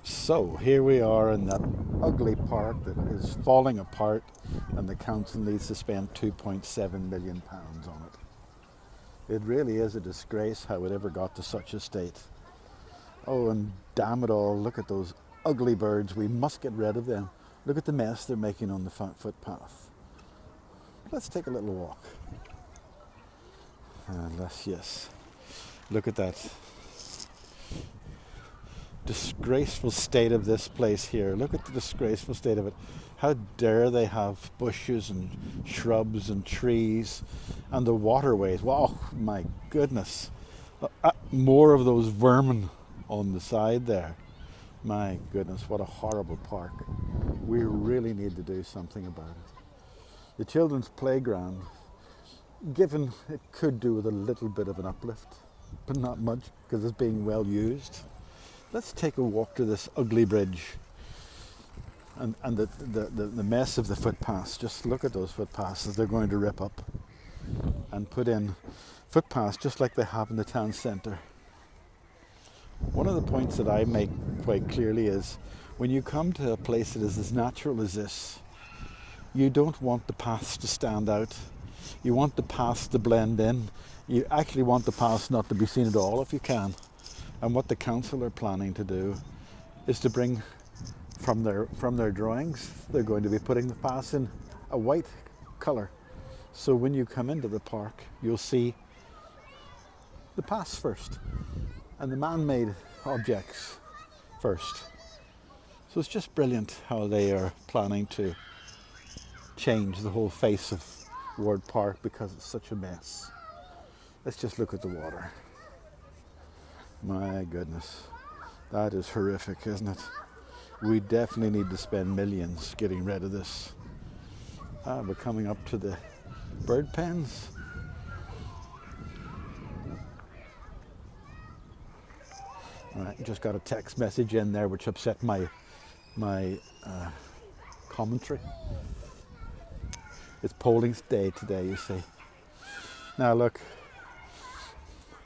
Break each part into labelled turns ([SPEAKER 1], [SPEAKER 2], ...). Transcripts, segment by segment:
[SPEAKER 1] So here we are in that ugly park that is falling apart, and the council needs to spend £2.7 million on it. It really is a disgrace how it ever got to such a state. Oh, and damn it all, look at those ugly birds. We must get rid of them. Look at the mess they're making on the footpath. Let's take a little walk. Yes. Look at that disgraceful state of this place here. Look at the disgraceful state of it. How dare they have bushes and shrubs and trees and the waterways. Wow, my goodness. More of those vermin on the side there. My goodness, what a horrible park. We really need to do something about it. The children's playground, given it could do with a little bit of an uplift, but not much because it's being well used. Let's take a walk to this ugly bridge and the mess of the footpaths. Just look at those footpaths that they're going to rip up and put in footpaths just like they have in the town centre. One of the points that I make quite clearly is when you come to a place that is as natural as this, you don't want the paths to stand out. You want the paths to blend in. You actually want the paths not to be seen at all if you can. And what the council are planning to do is to bring from their drawings, they're going to be putting the paths in a white colour. So when you come into the park, you'll see the paths first and the man-made objects first. So it's just brilliant how they are planning to change the whole face of Ward Park because it's such a mess. Let's just look at the water. My goodness, that is horrific, isn't it? We definitely need to spend millions getting rid of this. We're coming up to the bird pens. Right, just got a text message in there which upset my commentary. It's polling day today, you see. Now look,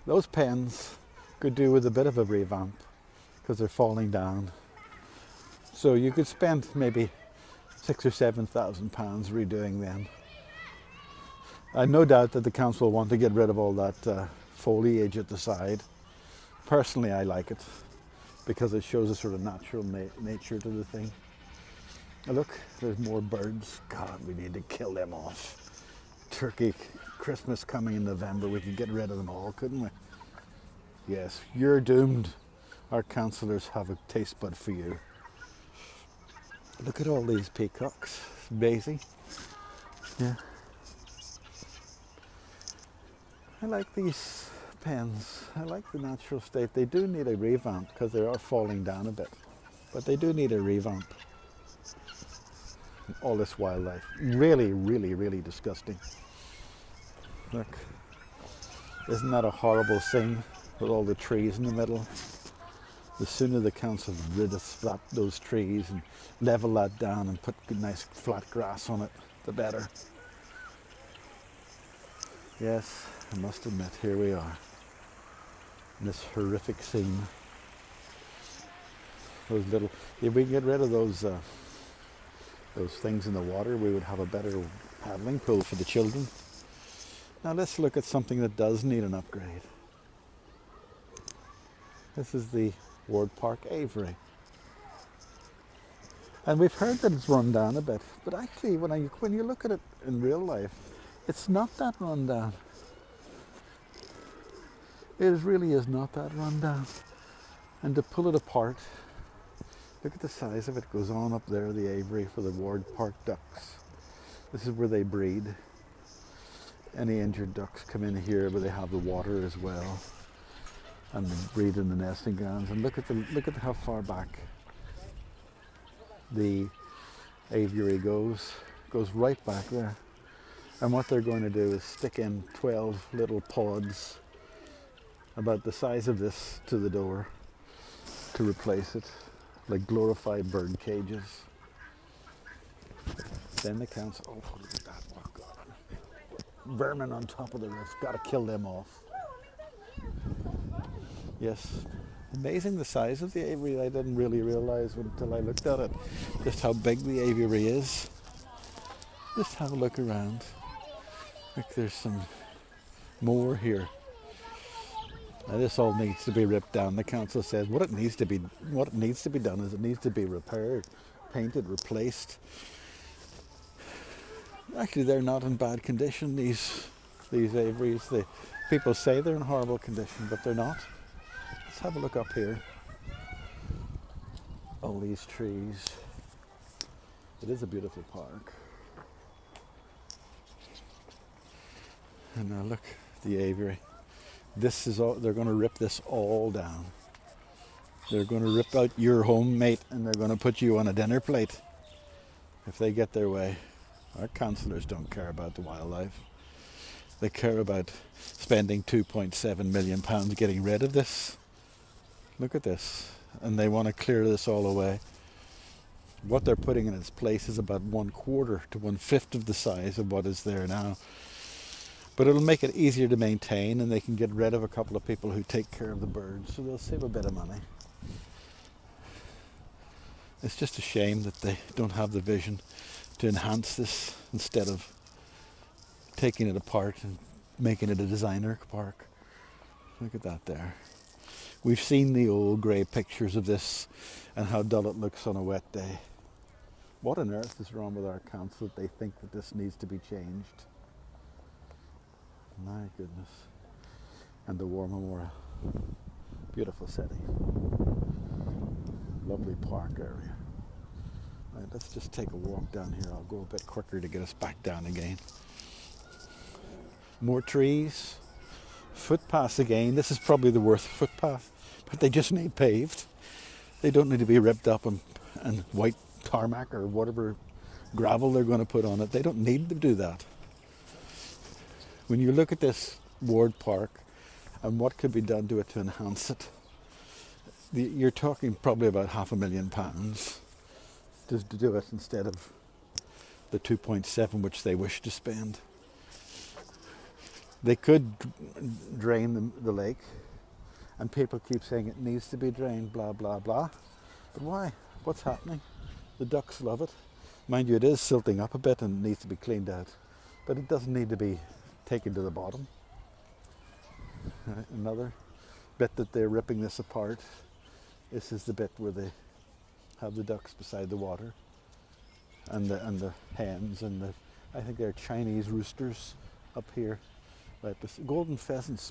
[SPEAKER 1] those pens could do with a bit of a revamp because they're falling down. So you could spend maybe £6,000 or £7,000 redoing them. I've no doubt that the council will want to get rid of all that foliage at the side. Personally, I like it because it shows a sort of natural nature to the thing. Now look, there's more birds. God, we need to kill them off. Turkey, Christmas coming in November, we could get rid of them all, couldn't we? Yes, you're doomed. Our councillors have a taste bud for you. Look at all these peacocks. It's amazing. Yeah. I like these pens. I like the natural state. They do need a revamp because they are falling down a bit. But they do need a revamp. All this wildlife. Really, really, really disgusting. Look. Isn't that a horrible scene? With all the trees in the middle. The sooner the council rid of those trees and level that down and put nice flat grass on it, the better. Yes, I must admit, here we are. In this horrific scene. Those little, if we can get rid of those things in the water, we would have a better paddling pool for the children. Now let's look at something that does need an upgrade. This is the Ward Park Aviary. And we've heard that it's run down a bit, but actually when you look at it in real life, it's not that run down. It really is not that run down. And to pull it apart, look at the size of it. It goes on up there, the aviary for the Ward Park ducks. This is where they breed. Any injured ducks come in here where they have the water as well. And they breed in the nesting grounds. And look at how far back the aviary goes. It goes right back there. And what they're going to do is stick in 12 little pods about the size of this to the door to replace it, like glorified bird cages. Then the council, oh look at that, oh God. Vermin on top of the roof, gotta kill them off. Yes, Amazing the size of the aviary. I didn't really realize until I looked at it just how big the aviary is. Just have a look around. Look, there's some more here. Now, this all needs to be ripped down. The council says what it needs to be done is it needs to be repaired, painted, replaced. Actually, they're not in bad condition. These aviaries. People say they're in horrible condition, but they're not. Let's have a look up here. All these trees. It is a beautiful park. And now look, the aviary. This is all. They're going to rip this all down. They're going to rip out your home, mate, and they're going to put you on a dinner plate if they get their way. Our councillors don't care about the wildlife. They care about spending £2.7 million getting rid of this. Look at this. And they want to clear this all away. What they're putting in its place is about 1/4 to 1/5 of the size of what is there now. But it'll make it easier to maintain, and they can get rid of a couple of people who take care of the birds, so they'll save a bit of money. It's just a shame that they don't have the vision to enhance this instead of taking it apart and making it a designer park. Look at that there. We've seen the old grey pictures of this and how dull it looks on a wet day. What on earth is wrong with our council that they think that this needs to be changed? My goodness. And the War Memorial. Beautiful setting. Lovely park area. Right, let's just take a walk down here. I'll go a bit quicker to get us back down again. More trees. Footpaths again. This is probably the worst footpath, but they just need paved. They don't need to be ripped up and white tarmac or whatever gravel they're going to put on it. They don't need to do that. When you look at this ward park and what could be done to it to enhance it, you're talking probably about £500,000 to do it instead of the 2.7 which they wish to spend. They could drain the lake, and people keep saying it needs to be drained, blah, blah, blah. But why? What's happening? The ducks love it. Mind you, it is silting up a bit and it needs to be cleaned out, but it doesn't need to be taken to the bottom. Right, another bit that they're ripping this apart. This is the bit where they have the ducks beside the water, and the hens, and I think they're Chinese roosters up here. Right, the golden pheasants